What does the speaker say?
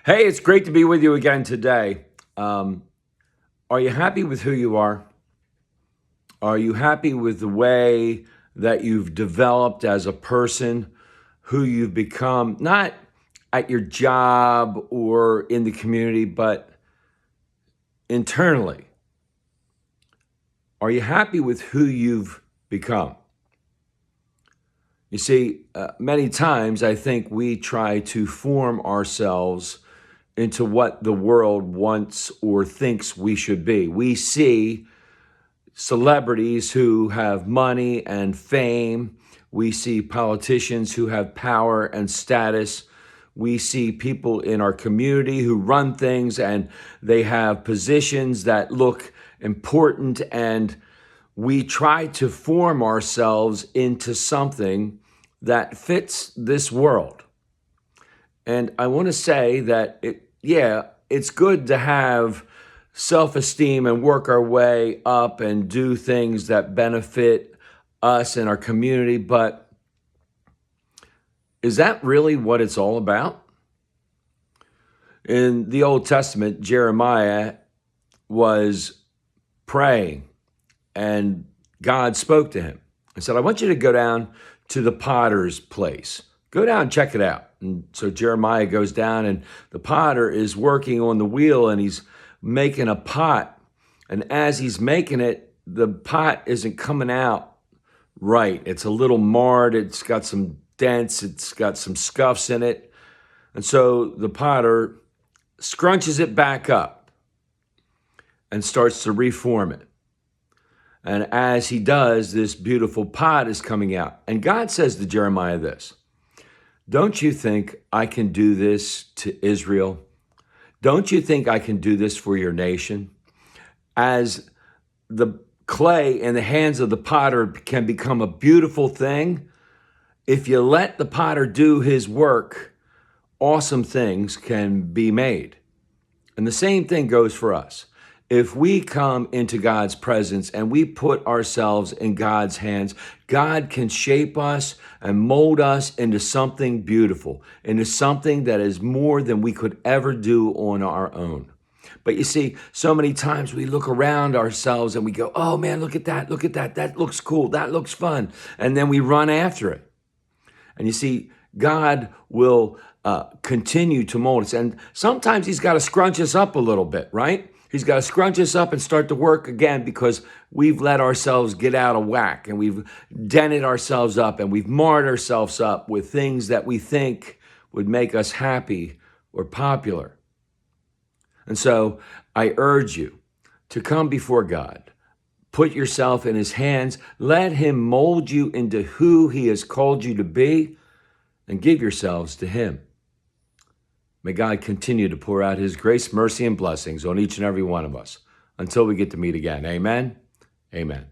Hey, it's great to be with you again today. Um, are you happy with who you are? Are you happy with the way that you've developed as a person, who you've become, not at your job or in the community, but internally? Are you happy with who you've become? You see, many times I think we try to form ourselves into what the world wants or thinks we should be. We see celebrities who have money and fame. We see politicians who have power and status. We see people in our community who run things and they have positions that look important, and we try to form ourselves into something that fits this world. And I want to say that it's good to have self-esteem and work our way up and do things that benefit us and our community, but is that really what it's all about? In the Old Testament, Jeremiah was praying and God spoke to him and said, I want you to go down to the potter's place. Go down and check it out. And so Jeremiah goes down, and the potter is working on the wheel and he's making a pot. And as he's making it, the pot isn't coming out right. It's a little marred. It's got some dents. It's got some scuffs in it. And so the potter scrunches it back up and starts to reform it. And as he does, this beautiful pot is coming out. And God says to Jeremiah this, don't you think I can do this to Israel? Don't you think I can do this for your nation? As the clay in the hands of the potter can become a beautiful thing, if you let the potter do his work, awesome things can be made. And the same thing goes for us. If we come into God's presence and we put ourselves in God's hands, God can shape us and mold us into something beautiful, into something that is more than we could ever do on our own. But you see, so many times we look around ourselves and we go, oh man, look at that, that looks cool, that looks fun. And then we run after it. And you see, God will continue to mold us. And sometimes he's got to scrunch us up a little bit, right? He's got to scrunch us up and start to work again because we've let ourselves get out of whack and we've dented ourselves up and we've marred ourselves up with things that we think would make us happy or popular. And so I urge you to come before God, put yourself in his hands, let him mold you into who he has called you to be, and give yourselves to him. May God continue to pour out his grace, mercy, and blessings on each and every one of us until we get to meet again. Amen. Amen.